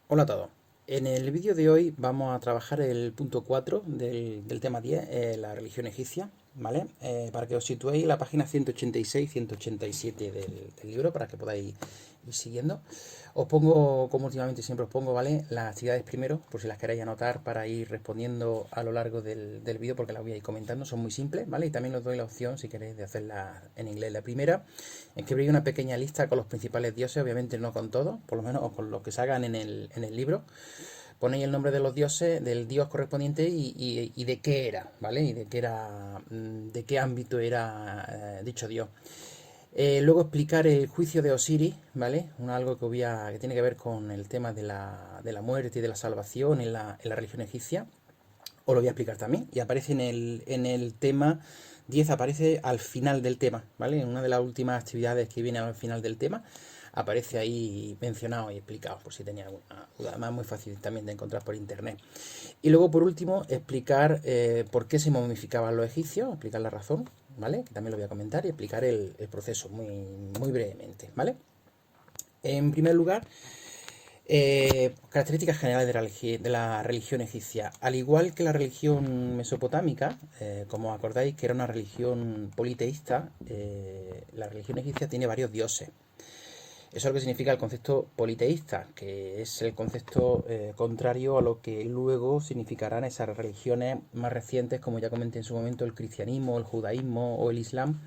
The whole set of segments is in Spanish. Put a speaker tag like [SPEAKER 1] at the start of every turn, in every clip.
[SPEAKER 1] Hola a todos. En el vídeo de hoy vamos a trabajar el punto 4 del tema 10, la religión egipcia, ¿vale? Para que os situéis en la página 186 y 187 del libro, para que podáis ir siguiendo. Os pongo, como últimamente siempre os pongo, ¿vale? Las actividades primero, por si las queréis anotar para ir respondiendo a lo largo del vídeo, porque las voy a ir comentando, son muy simples, ¿vale? Y también os doy la opción, si queréis, de hacerlas en inglés. La primera, escribiréis una pequeña lista con los principales dioses, obviamente no con todos, por lo menos o con los que salgan en el libro. Ponéis el nombre de los dioses, del dios correspondiente y de qué era, ¿vale? Y de qué era, de qué ámbito era dicho dios. Luego explicar el juicio de Osiris, ¿vale? Algo que tiene que ver con el tema de la muerte y de la salvación en la religión egipcia. Os lo voy a explicar también. Y aparece en el tema 10, aparece al final del tema, ¿vale? En una de las últimas actividades que viene al final del tema, aparece ahí mencionado y explicado, por si tenía alguna duda. Además, muy fácil también de encontrar por internet. Y luego, por último, explicar por qué se momificaban los egipcios, explicar la razón, ¿vale? Que también lo voy a comentar y explicar el proceso muy, muy brevemente, ¿vale? En primer lugar, características generales de la religión egipcia. Al igual que la religión mesopotámica, como acordáis que era una religión politeísta, la religión egipcia tiene varios dioses. Eso es lo que significa el concepto politeísta, que es el concepto contrario a lo que luego significarán esas religiones más recientes, como ya comenté en su momento, el cristianismo, el judaísmo o el islam,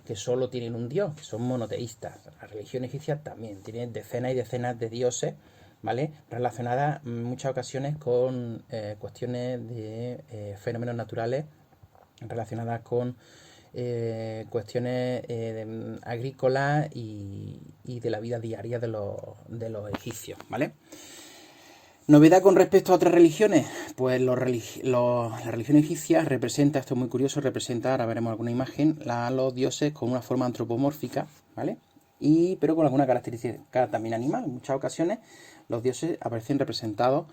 [SPEAKER 1] que solo tienen un dios, que son monoteístas. La religión egipcia también tiene decenas y decenas de dioses, ¿vale? Relacionadas en muchas ocasiones con cuestiones de fenómenos naturales, relacionadas con cuestiones agrícolas y de la vida diaria de los egipcios, ¿vale? Novedad con respecto a otras religiones, pues la religión egipcia representa, esto es muy curioso, representa, ahora veremos alguna imagen, a los dioses con una forma antropomórfica, ¿vale? Pero con alguna característica también animal. En muchas ocasiones los dioses aparecen representados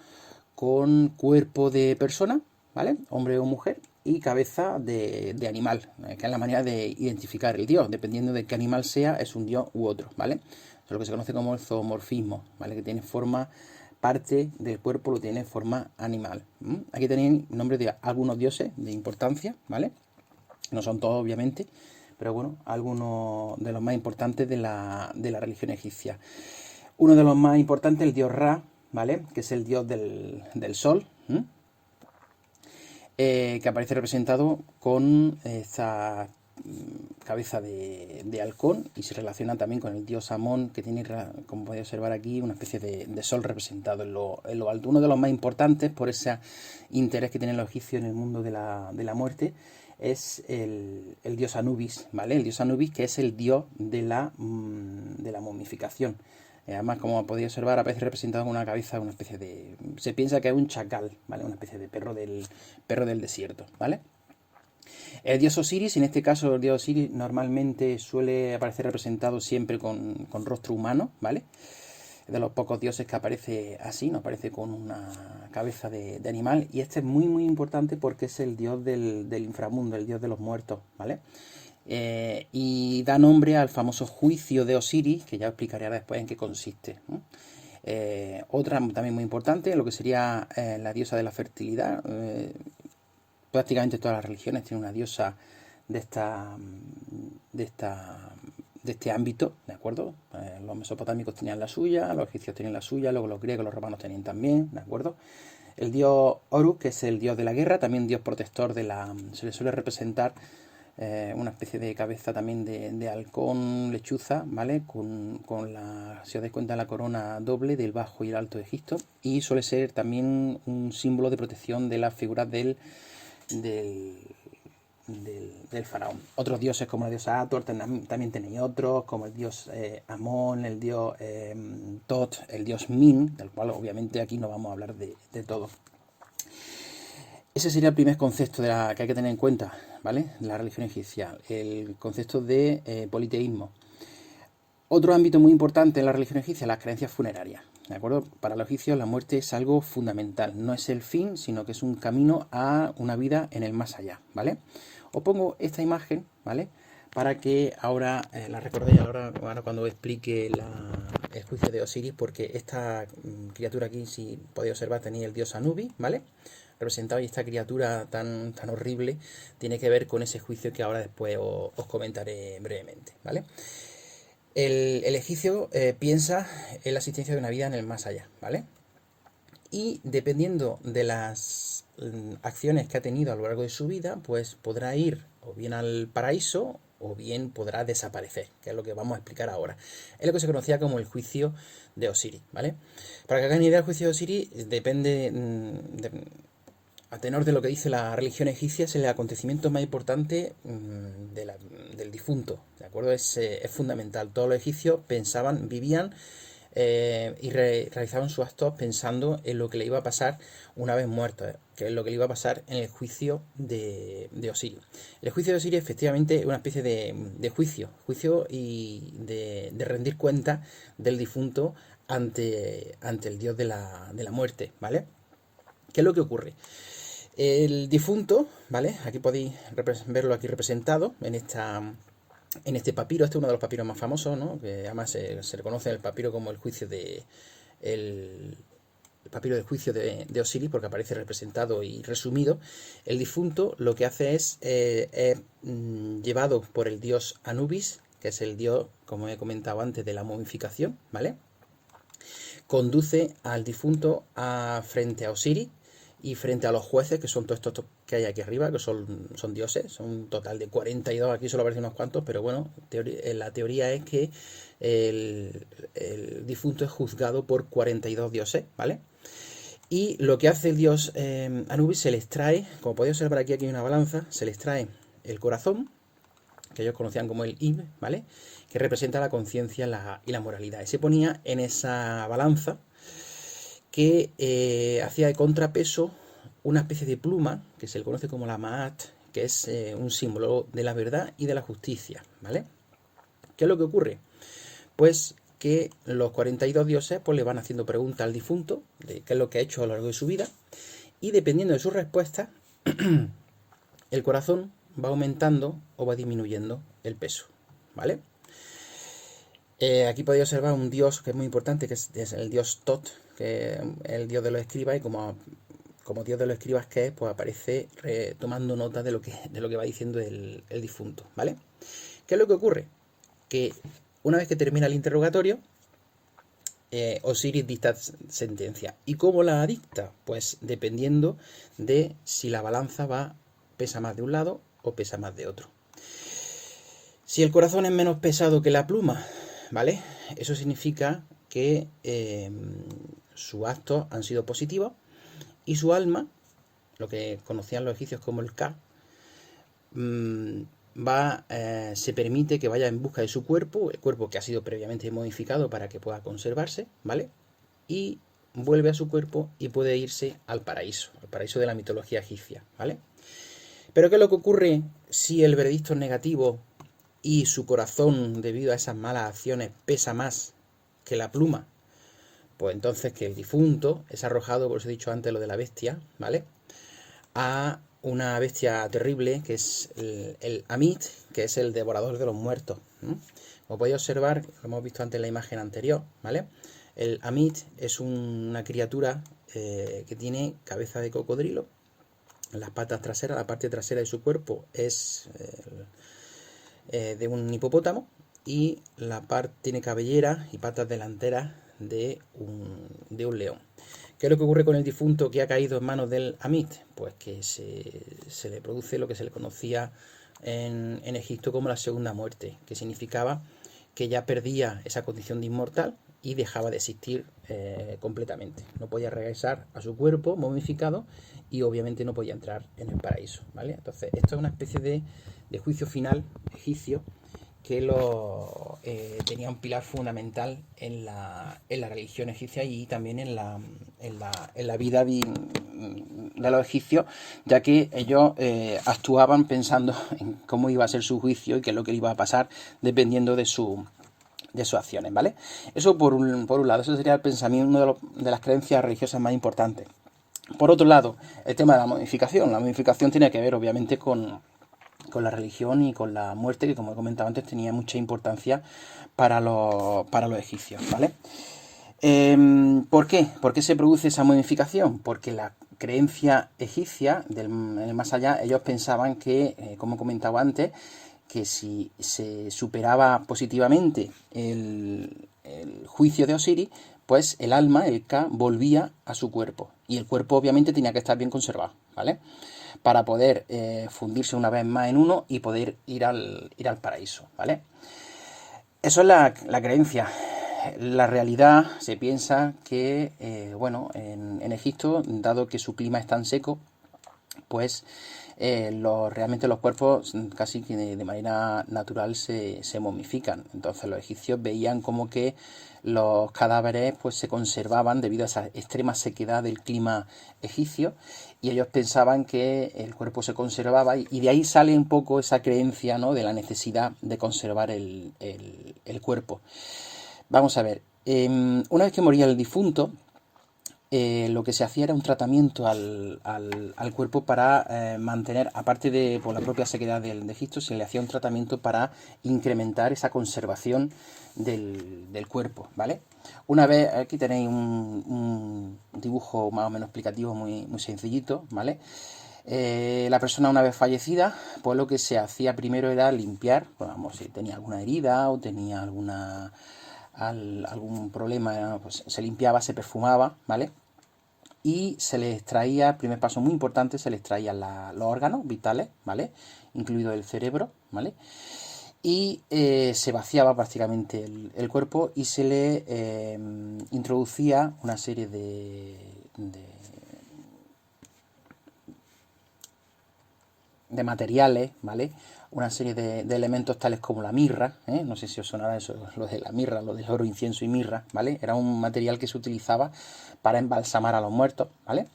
[SPEAKER 1] con cuerpo de persona, ¿vale? Hombre o mujer, y cabeza de animal, que es la manera de identificar el dios. Dependiendo de qué animal sea, es un dios u otro, ¿vale? Eso es lo que se conoce como el zoomorfismo, ¿vale? Que tiene forma, parte del cuerpo lo tiene forma animal. Aquí tenéis nombres de algunos dioses de importancia, ¿vale? No son todos, obviamente, pero bueno, algunos de los más importantes de la religión egipcia. Uno de los más importantes, el dios Ra, ¿vale? Que es el dios del sol, que aparece representado con esta cabeza de halcón y se relaciona también con el dios Amón, que tiene, como podéis observar aquí, una especie de sol representado en lo alto. Uno de los más importantes, por ese interés que tienen los egipcios en el mundo de la muerte, es el dios Anubis, ¿vale? El dios Anubis, que es el dios de la momificación. Además, como podéis observar, aparece representado con una cabeza, una especie de... Se piensa que es un chacal, ¿vale? Una especie de perro del desierto, ¿vale? El dios Osiris, en este caso el dios Osiris normalmente suele aparecer representado siempre con rostro humano, ¿vale? Es de los pocos dioses que aparece así, no aparece con una cabeza de animal. Y este es muy muy importante porque es el dios del inframundo, el dios de los muertos, ¿vale? Y da nombre al famoso juicio de Osiris, que ya explicaré después en qué consiste, ¿no? Otra también muy importante, lo que sería la diosa de la fertilidad. Prácticamente todas las religiones tienen una diosa de esta, de esta, de este ámbito, ¿de acuerdo? Los mesopotámicos tenían la suya, los egipcios tenían la suya, luego los griegos, los romanos tenían también, ¿de acuerdo? El dios Horus, que es el dios de la guerra, también dios protector se le suele representar una especie de cabeza también de halcón, lechuza, ¿vale? Si os dais cuenta, la corona doble del Bajo y el Alto Egipto. Y suele ser también un símbolo de protección de las figuras del, del faraón. Otros dioses como la diosa Hathor también tenéis otros, como el dios Amón, el dios Tot, el dios Min, del cual obviamente aquí no vamos a hablar de todo. Ese sería el primer concepto que hay que tener en cuenta, ¿vale? La religión egipcia, el concepto de politeísmo. Otro ámbito muy importante en la religión egipcia, las creencias funerarias. ¿De acuerdo? Para los egipcios la muerte es algo fundamental. No es el fin, sino que es un camino a una vida en el más allá, ¿vale? Os pongo esta imagen, ¿vale? Para que ahora la recordéis ahora cuando explique el juicio de Osiris, porque esta criatura aquí, si podéis observar, tenía el dios Anubis, ¿vale? Representado, y esta criatura tan horrible tiene que ver con ese juicio que ahora después os comentaré brevemente, ¿vale? El egipcio piensa en la existencia de una vida en el más allá, ¿vale? Y dependiendo de las acciones que ha tenido a lo largo de su vida, pues podrá ir o bien al paraíso o bien podrá desaparecer, que es lo que vamos a explicar ahora. Es lo que se conocía como el juicio de Osiris, ¿vale? Para que hagan idea, el juicio de Osiris depende, a tenor de lo que dice la religión egipcia, es el acontecimiento más importante del difunto, ¿de acuerdo? Es fundamental. Todos los egipcios pensaban, vivían y realizaban sus actos pensando en lo que le iba a pasar una vez muerto, que es lo que le iba a pasar en el juicio de Osiris. El juicio de Osiris efectivamente es una especie de juicio y de rendir cuenta del difunto ante el dios de la muerte, ¿vale? ¿Qué es lo que ocurre? El difunto, ¿vale? Aquí podéis verlo aquí representado en este papiro. Este es uno de los papiros más famosos, ¿no? Que además se le conoce el papiro como el papiro del juicio de Osiris, porque aparece representado y resumido. El difunto lo que hace es llevado por el dios Anubis, que es el dios, como he comentado antes, de la momificación, ¿vale? Conduce al difunto frente a Osiris y frente a los jueces, que son todos estos que hay aquí arriba, que son dioses, son un total de 42, aquí solo aparecen unos cuantos, pero bueno, la teoría es que el difunto es juzgado por 42 dioses, ¿vale? Y lo que hace el dios Anubis, se le extrae, como podéis observar aquí hay una balanza, se le extrae el corazón, que ellos conocían como el Ib, ¿vale? Que representa la conciencia y la moralidad. Y se ponía en esa balanza que hacía de contrapeso una especie de pluma que se le conoce como la Ma'at, que es un símbolo de la verdad y de la justicia, ¿vale? ¿Qué es lo que ocurre? Pues que los 42 dioses pues le van haciendo preguntas al difunto de qué es lo que ha hecho a lo largo de su vida, y dependiendo de sus respuestas el corazón va aumentando o va disminuyendo el peso, ¿vale? Aquí podéis observar un dios que es muy importante, que es el dios Tot, que es el dios de los escribas, y como dios de los escribas que es, pues aparece tomando nota de lo que va diciendo el difunto, ¿vale? ¿Qué es lo que ocurre? Que una vez que termina el interrogatorio, Osiris dicta sentencia. ¿Y cómo la dicta? Pues dependiendo de si la balanza pesa más de un lado o pesa más de otro. Si el corazón es menos pesado que la pluma, ¿vale? Eso significa que sus actos han sido positivos, y su alma, lo que conocían los egipcios como el Ka, se permite que vaya en busca de su cuerpo, el cuerpo que ha sido previamente modificado para que pueda conservarse, ¿vale? Y vuelve a su cuerpo y puede irse al paraíso de la mitología egipcia, ¿vale? Pero ¿qué es lo que ocurre si el veredicto es negativo y su corazón, debido a esas malas acciones, pesa más que la pluma? Pues entonces que el difunto es arrojado, por eso he dicho antes lo de la bestia, ¿vale? A una bestia terrible, que es el Amit, que es el devorador de los muertos. Como podéis observar, lo hemos visto antes en la imagen anterior, ¿vale? El Amit es una criatura que tiene cabeza de cocodrilo, las patas traseras, la parte trasera de su cuerpo es de un hipopótamo, y tiene cabellera y patas delanteras de un león. ¿Qué es lo que ocurre con el difunto que ha caído en manos del Amit? Pues que se le produce lo que se le conocía en Egipto como la segunda muerte, que significaba que ya perdía esa condición de inmortal y dejaba de existir completamente. No podía regresar a su cuerpo momificado y obviamente no podía entrar en el paraíso, ¿vale? Entonces, esto es una especie de juicio final egipcio que tenía un pilar fundamental en la religión egipcia y también en la vida de los egipcios, ya que ellos actuaban pensando en cómo iba a ser su juicio y qué es lo que le iba a pasar dependiendo de sus acciones, ¿vale? Eso por un lado, eso sería el pensamiento, una de las creencias religiosas más importantes. Por otro lado, el tema de la momificación. La momificación tiene que ver obviamente con con la religión y con la muerte, que como he comentado antes tenía mucha importancia para los egipcios, ¿vale? ¿Por qué? ¿Por qué se produce esa momificación? Porque la creencia egipcia en el más allá, ellos pensaban que, como he comentado antes, que si se superaba positivamente el juicio de Osiris, pues el alma, el Ka, volvía a su cuerpo. Y el cuerpo obviamente tenía que estar bien conservado, ¿vale? Para poder fundirse una vez más en uno y poder ir al paraíso, ¿vale? Eso es la creencia. La realidad se piensa que, bueno, en Egipto, dado que su clima es tan seco, pues realmente los cuerpos casi que de manera natural se momifican. Entonces los egipcios veían como que los cadáveres pues se conservaban debido a esa extrema sequedad del clima egipcio, y ellos pensaban que el cuerpo se conservaba, y de ahí sale un poco esa creencia, ¿no?, de la necesidad de conservar el cuerpo. Vamos a ver, una vez que moría el difunto, lo que se hacía era un tratamiento al cuerpo para mantener, aparte de por la propia sequedad de Egipto, se le hacía un tratamiento para incrementar esa conservación del cuerpo, ¿vale? Una vez, aquí tenéis un dibujo más o menos explicativo muy, muy sencillito, ¿vale? La persona una vez fallecida, pues lo que se hacía primero era limpiar, pues, vamos, si tenía alguna herida o tenía algún problema, pues se limpiaba, se perfumaba, ¿vale? Y se le extraía, el primer paso muy importante, se le extraían los órganos vitales, ¿vale? Incluido el cerebro, ¿vale? Y se vaciaba prácticamente el cuerpo y se le introducía una serie de materiales, ¿vale? Una serie de elementos tales como la mirra, ¿eh? No sé si os sonará eso, lo de la mirra, lo del oro, incienso y mirra, ¿vale? Era un material que se utilizaba para embalsamar a los muertos, ¿vale?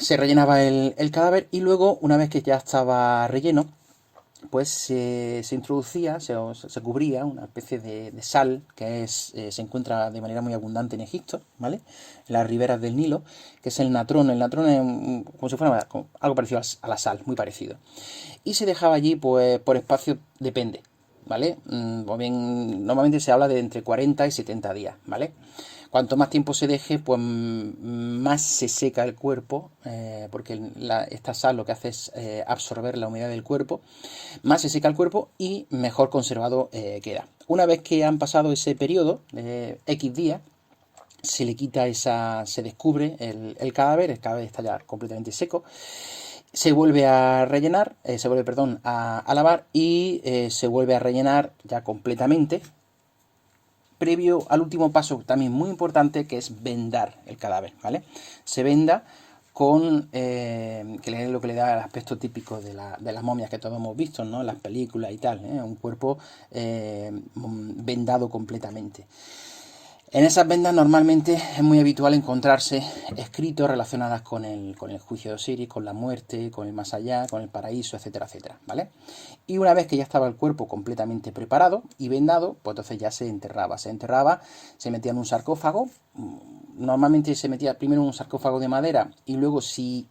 [SPEAKER 1] Se rellenaba el cadáver, y luego, una vez que ya estaba relleno, pues se introducía, se cubría una especie de sal que se encuentra de manera muy abundante en Egipto, ¿vale? En las riberas del Nilo, que es el natrón. El natrón es como si fuera algo parecido a la sal, muy parecido. Y se dejaba allí, pues, por espacio, depende, ¿vale? O bien, normalmente se habla de entre 40 y 70 días, ¿vale? Cuanto más tiempo se deje, pues más se seca el cuerpo, porque esta sal lo que hace es absorber la humedad del cuerpo. Más se seca el cuerpo y mejor conservado queda. Una vez que han pasado ese periodo, X días, se le quita se descubre el cadáver está ya completamente seco. Se vuelve a rellenar, perdón, a lavar, y se vuelve a rellenar ya completamente, previo al último paso también muy importante, que es vendar el cadáver, ¿vale? Se venda con que es lo que le da el aspecto típico de las momias que todos hemos visto, ¿no?, en las películas y tal, un cuerpo vendado completamente. En esas vendas normalmente es muy habitual encontrarse escritos relacionados con el juicio de Osiris, con la muerte, con el más allá, con el paraíso, etcétera, etcétera, ¿vale? Y una vez que ya estaba el cuerpo completamente preparado y vendado, pues entonces ya se enterraba, se metía en un sarcófago. Normalmente se metía primero en un sarcófago de madera, y luego, si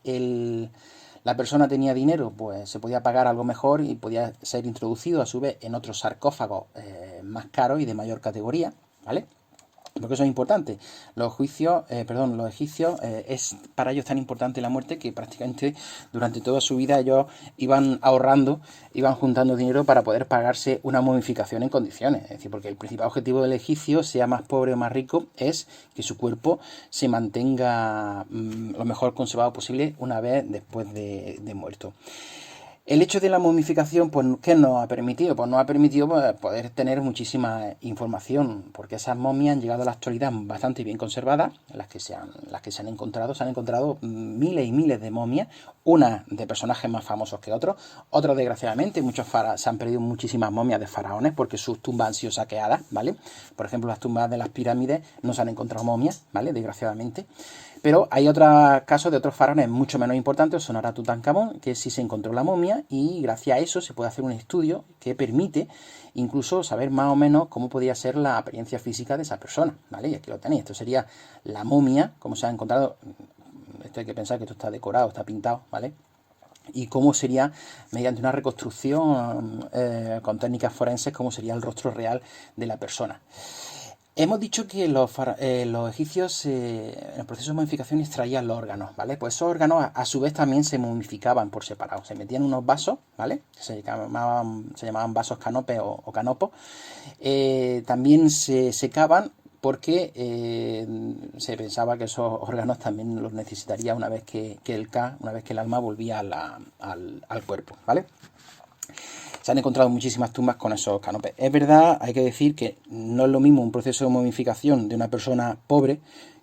[SPEAKER 1] la persona tenía dinero, pues se podía pagar algo mejor y podía ser introducido a su vez en otro sarcófago más caro y de mayor categoría, ¿vale? Porque eso es importante. Los egipcios, es para ellos tan importante la muerte que prácticamente durante toda su vida ellos iban ahorrando, iban juntando dinero para poder pagarse una momificación en condiciones. Es decir, porque el principal objetivo del egipcio, sea más pobre o más rico, es que su cuerpo se mantenga lo mejor conservado posible una vez después de muerto. El hecho de la momificación, pues, ¿qué nos ha permitido? Pues nos ha permitido, pues, poder tener muchísima información, porque esas momias han llegado a la actualidad bastante bien conservadas, las que se han encontrado miles y miles de momias, unas de personajes más famosos que otros, desgraciadamente, se han perdido muchísimas momias de faraones porque sus tumbas han sido saqueadas, ¿vale? Por ejemplo, las tumbas de las pirámides no se han encontrado momias, ¿vale?, desgraciadamente. Pero hay otros casos de otros faraones mucho menos importantes, sonará Tutankamón, que sí se encontró la momia, y gracias a eso se puede hacer un estudio que permite incluso saber más o menos cómo podía ser la apariencia física de esa persona, ¿vale? Y aquí lo tenéis, esto sería la momia, como se ha encontrado. Esto hay que pensar que esto está decorado, está pintado, ¿vale? y cómo sería, mediante una reconstrucción con técnicas forenses, cómo sería el rostro real de la persona. Hemos dicho que los egipcios en el proceso de momificación extraían los órganos, ¿vale? Pues esos órganos a su vez también se momificaban por separado. Se metían en unos vasos, ¿vale? Que se llamaban vasos canopes o canopos. También se secaban porque se pensaba que esos órganos también los necesitaría una vez que el alma volvía al cuerpo, ¿vale? Se han encontrado muchísimas tumbas con esos canopes. Es verdad, hay que decir que no es lo mismo un proceso de momificación de una persona pobre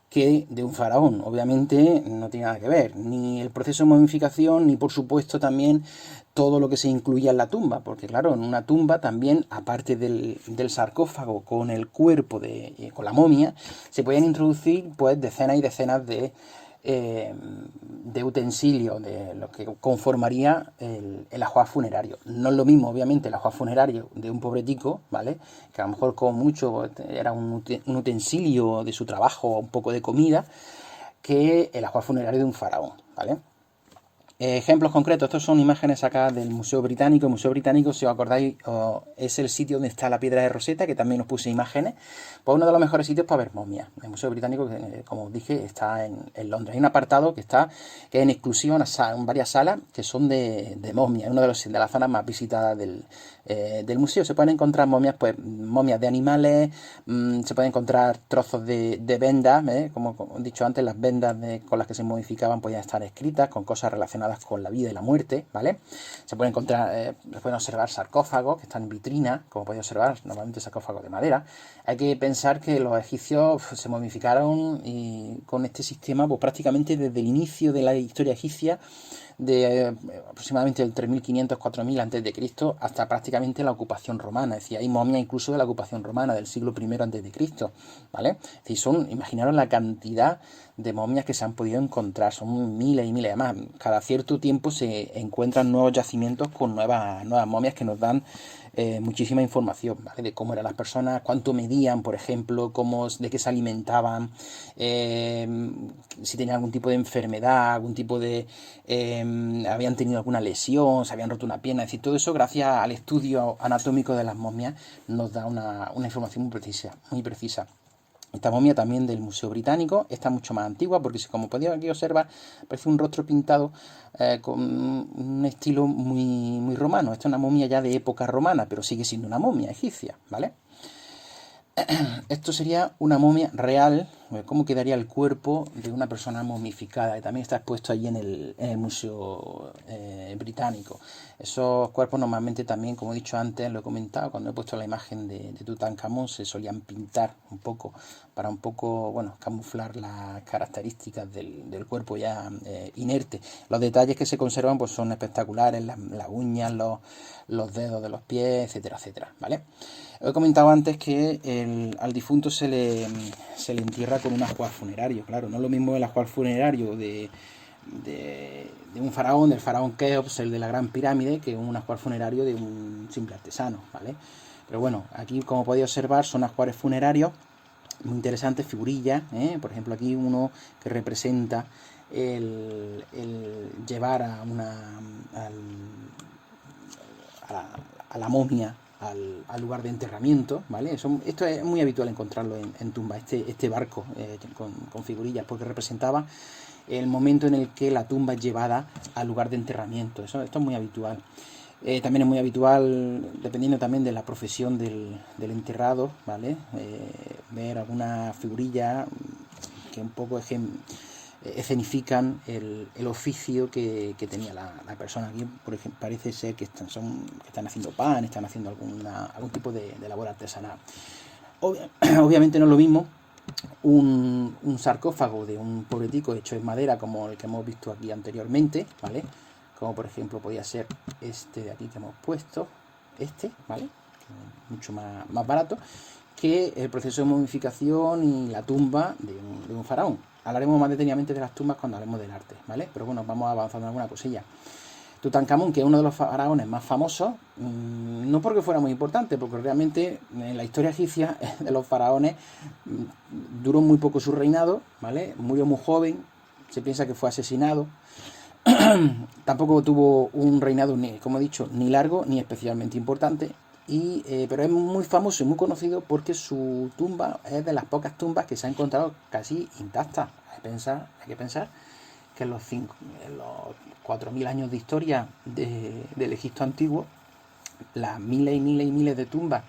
[SPEAKER 1] que de un faraón. Obviamente no tiene nada que ver, ni el proceso de momificación, ni por supuesto también todo lo que se incluía en la tumba, porque claro, en una tumba también, aparte del sarcófago con el cuerpo, con la momia, se podían introducir pues decenas y decenas de utensilios, de lo que conformaría el ajuar funerario. No es lo mismo, obviamente, el ajuar funerario de un pobretico, ¿vale? Que a lo mejor como mucho era un utensilio de su trabajo, un poco de comida, que el ajuar funerario de un faraón, ¿vale? Ejemplos concretos, estos son imágenes sacadas del Museo Británico. El Museo Británico, si os acordáis, es el sitio donde está la piedra de Rosetta, que también os puse imágenes. Pues uno de los mejores sitios para ver momias. El Museo Británico, como os dije, está en Londres. Hay un apartado que es en exclusiva, en varias salas que son de momias. Es una de las zonas más visitadas del museo. Se pueden encontrar momias, pues momias de animales, se pueden encontrar trozos de vendas, como he dicho antes, las vendas con las que se modificaban podían estar escritas con cosas relacionadas con la vida y la muerte, ¿vale? Se pueden encontrar, se pueden observar sarcófagos que están en vitrina, como podéis observar, normalmente sarcófagos de madera. Hay que pensar que los egipcios se momificaron y con este sistema pues prácticamente desde el inicio de la historia egipcia, de aproximadamente el 3500-4000 a.C. hasta prácticamente la ocupación romana. Es decir, hay momias incluso de la ocupación romana del siglo I a.C., ¿vale? Es decir, imaginaros la cantidad de momias que se han podido encontrar, son miles y miles. Además, cada cierto tiempo se encuentran nuevos yacimientos con nuevas momias que nos dan muchísima información, ¿vale? De cómo eran las personas, cuánto medían, por ejemplo, de qué se alimentaban, si tenían algún tipo de enfermedad, algún tipo de habían tenido alguna lesión, se habían roto una pierna. Es decir, todo eso, gracias al estudio anatómico de las momias, nos da una información muy precisa. Esta momia también del Museo Británico está mucho más antigua porque, como podéis aquí observar, parece un rostro pintado con un estilo muy romano. Esta es una momia ya de época romana, pero sigue siendo una momia egipcia, ¿vale? Esto sería una momia real, cómo quedaría el cuerpo de una persona momificada, y también está expuesto allí en el Museo Británico. Esos cuerpos normalmente también, como he dicho antes, lo he comentado, cuando he puesto la imagen de Tutankamón, se solían pintar un poco, para un poco, bueno, camuflar las características del cuerpo ya inerte. Los detalles que se conservan pues son espectaculares, las uñas, los dedos de los pies, etcétera, etcétera, ¿vale? He comentado antes que al difunto se le entierra con un ajuar funerario. Claro, no es lo mismo el ajuar funerario de un faraón, del faraón Keops, el de la Gran Pirámide, que un ajuar funerario de un simple artesano, ¿vale? Pero bueno, aquí, como podéis observar, son ajuares funerarios muy interesantes, figurillas, por ejemplo aquí uno que representa el llevar a la momia al lugar de enterramiento, ¿vale? Esto es muy habitual encontrarlo en tumbas, este barco con figurillas, porque representaba el momento en el que la tumba es llevada al lugar de enterramiento. Esto es muy habitual. También es muy habitual, dependiendo también de la profesión del enterrado, ¿vale? Ver alguna figurilla que un poco escenifican el oficio que tenía la persona. Aquí, por ejemplo, parece ser que están haciendo pan, están haciendo algún tipo de labor artesanal. Obviamente no es lo mismo un sarcófago de un pobretico hecho en madera como el que hemos visto aquí anteriormente, ¿vale? Como por ejemplo podía ser este de aquí que hemos puesto, ¿vale? Mucho más barato que el proceso de momificación y la tumba de un faraón. Hablaremos más detenidamente de las tumbas cuando hablemos del arte, ¿vale? Pero bueno, vamos avanzando en alguna cosilla. Tutankamón, que es uno de los faraones más famosos, no porque fuera muy importante, porque realmente en la historia egipcia de los faraones duró muy poco su reinado, ¿vale? Murió muy joven, se piensa que fue asesinado, Tampoco tuvo un reinado, ni, como he dicho, ni largo ni especialmente importante, pero es muy famoso y muy conocido porque su tumba es de las pocas tumbas que se ha encontrado casi intactas. Hay que pensar que en los 4.000 años de historia del Egipto antiguo, las miles y miles y miles de tumbas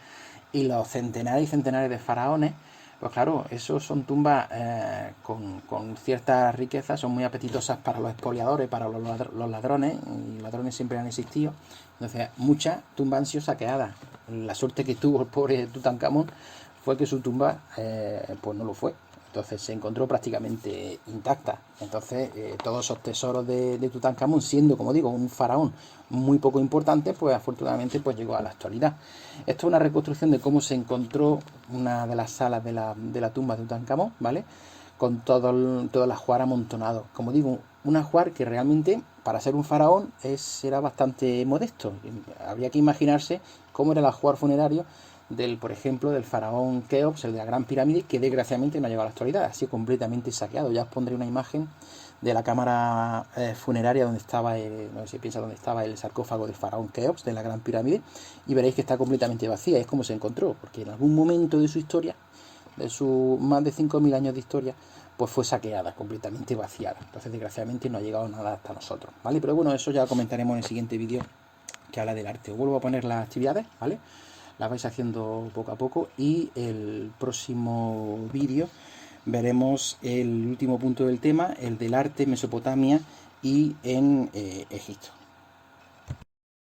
[SPEAKER 1] y los centenares y centenares de faraones, pues claro, esos son tumbas con cierta riqueza, son muy apetitosas para los expoliadores, para los ladrones, y ladrones siempre han existido. Entonces, muchas tumbas han sido saqueadas. La suerte que tuvo el pobre Tutankamón fue que su tumba pues no lo fue. Entonces se encontró prácticamente intacta. Entonces todos esos tesoros de Tutankamón, siendo, como digo, un faraón muy poco importante, pues afortunadamente pues llegó a la actualidad. Esto es una reconstrucción de cómo se encontró una de las salas de la tumba de Tutankamón, ¿vale? Con todo el ajuar amontonado. Como digo, un ajuar que realmente, para ser un faraón, era bastante modesto. Habría que imaginarse cómo era el ajuar funerario por ejemplo, del faraón Keops, el de la Gran Pirámide, que desgraciadamente no ha llegado a la actualidad, ha sido completamente saqueado. Ya os pondré una imagen de la cámara funeraria donde estaba, no sé si piensa dónde estaba el sarcófago del faraón Keops, de la Gran Pirámide, y veréis que está completamente vacía. Es como se encontró, porque en algún momento de su historia, de sus más de 5.000 años de historia, pues fue saqueada, completamente vaciada. Entonces, desgraciadamente, no ha llegado nada hasta nosotros, ¿vale? Pero bueno, eso ya comentaremos en el siguiente vídeo que habla del arte. Os vuelvo a poner las actividades, ¿vale? Las vais haciendo poco a poco y el próximo vídeo veremos el último punto del tema, el del arte en Mesopotamia y en Egipto.